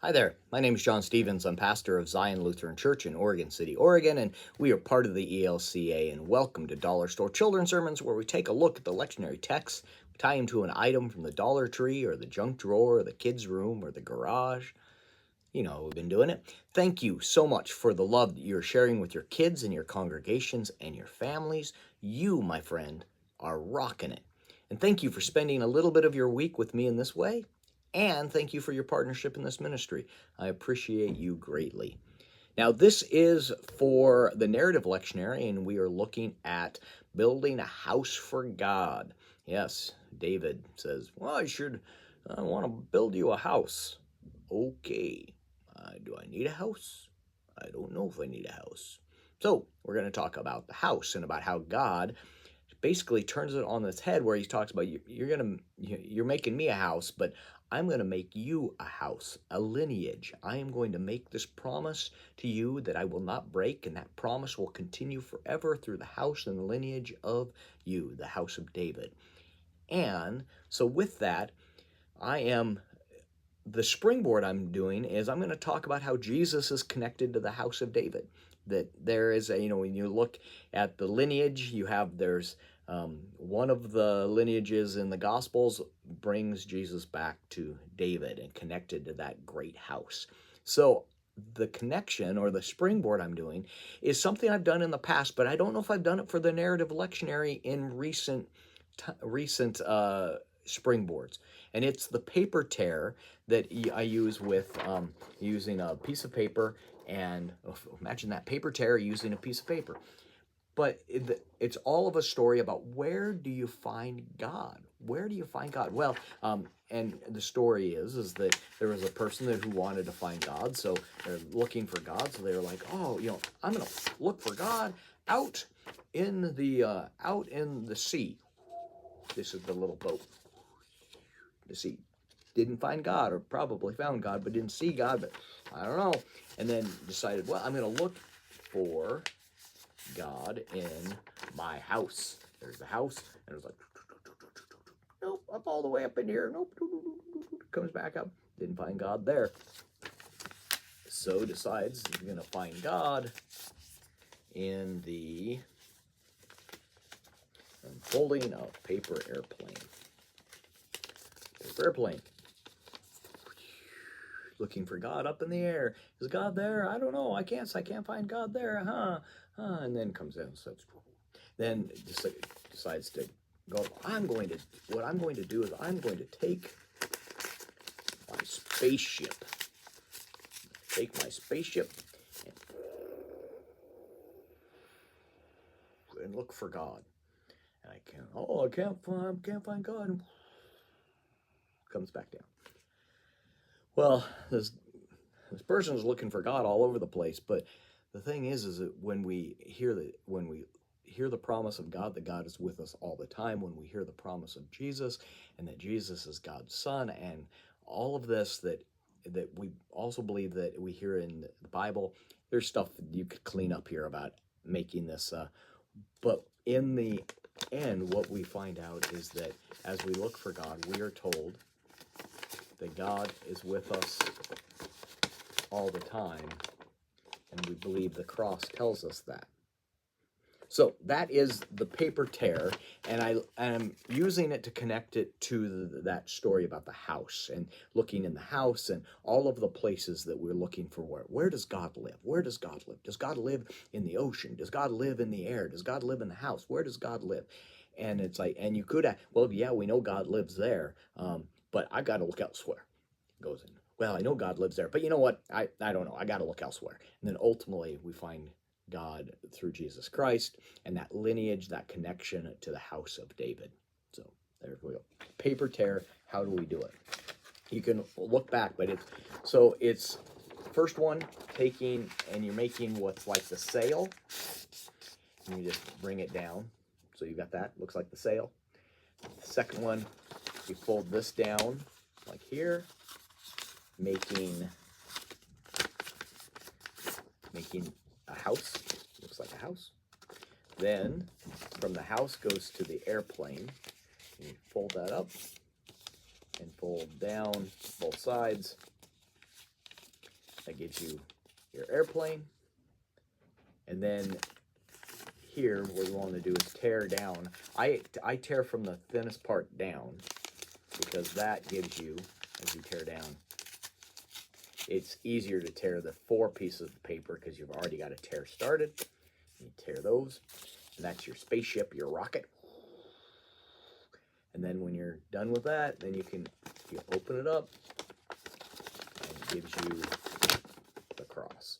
Hi there, my name is John Stevens. I'm pastor of Zion Lutheran Church in Oregon City, Oregon, and we are part of the ELCA. And welcome to Dollar Store Children's Sermons, where we take a look at the lectionary texts, tie them to an item from the Dollar Tree or the junk drawer or the kids' room or the garage. You know, we've been doing it. Thank you so much for the love that you're sharing with your kids and your congregations and your families. You, my friend, are rocking it. And thank you for spending a little bit of your week with me in this way. And thank you for your partnership in this ministry. I appreciate you greatly. Now, this is for the narrative lectionary, and we are looking at building a house for God. Yes, David says, well, I want to build you a house. Okay. Do I need a house? I don't know if I need a house. So we're going to talk about the house and about how God basically turns it on its head, where he talks about you're making me a house, but I'm going to make you a house, a lineage. I am going to make this promise to you that I will not break, and that promise will continue forever through the house and the lineage of you, the house of David. And so with that, the springboard I'm doing is I'm going to talk about how Jesus is connected to the house of David. That there is when you look at the lineage, there's one of the lineages in the Gospels brings Jesus back to David and connected to that great house. So the connection or the springboard I'm doing is something I've done in the past, but I don't know if I've done it for the narrative lectionary in recent springboards. And it's the paper tear that I use with using a piece of paper, and imagine that paper tear using a piece of paper. But it's all of a story about where do you find God? Where do you find God? Well, and the story is that there was a person who wanted to find God, so they're looking for God. So they're like, oh, I'm going to look for God out in the sea. This is the little boat. The sea. Didn't find God, or probably found God, but didn't see God, but I don't know. And then decided, well, I'm going to look for God in my house. There's the house, and it was like, nope, up all the way up in here. Nope, comes back up. Didn't find God there. So decides he's going to find God in the unfolding of paper airplane. Paper airplane. Looking for God up in the air. Is God there? I don't know. I can't find God there. And then comes down and says, then decides to go. What I'm going to do is I'm going to take my spaceship. And look for God. And I can't find God. And comes back down. Well, this person is looking for God all over the place, but the thing is that when we hear the promise of God, that God is with us all the time, when we hear the promise of Jesus and that Jesus is God's son, and all of this that we also believe that we hear in the Bible, there's stuff that you could clean up here about making this, but in the end, what we find out is that as we look for God, we are told that God is with us all the time, and we believe the cross tells us that. So that is the paper tear, and I'm using it to connect it to that story about the house, and looking in the house and all of the places that we're looking for. Where does God live? Where does God live? Does God live in the ocean? Does God live in the air? Does God live in the house? Where does God live? And it's like, and you could, well, yeah, we know God lives there, but I got to look elsewhere. Goes in, well, I know God lives there, but you know what? I don't know. I got to look elsewhere. And then ultimately we find God through Jesus Christ and that lineage, that connection to the house of David. So there we go. Paper tear. How do we do it? You can look back, but it's first one, taking, and you're making what's like the sail. And you just bring it down. So you got that. Looks like the sail. The second one, you fold this down like here, making a house. Looks like a house. Then from the house goes to the airplane. You fold that up and fold down both sides, That gives you your airplane. And then here, what we want to do is tear down. I tear from the thinnest part down because that gives you, as you tear down, it's easier to tear the 4 pieces of paper because you've already got a tear started. You tear those, and that's your spaceship, your rocket. And then when you're done with that, then you open it up, and it gives you the cross.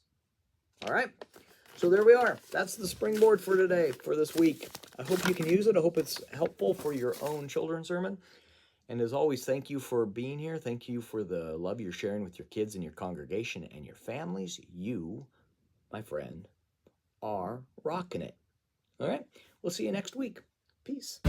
All right, so there we are. That's the springboard for today, for this week. I hope you can use it. I hope it's helpful for your own children's sermon. And as always, thank you for being here. Thank you for the love you're sharing with your kids and your congregation and your families. You, my friend, are rocking it. All right, we'll see you next week. Peace.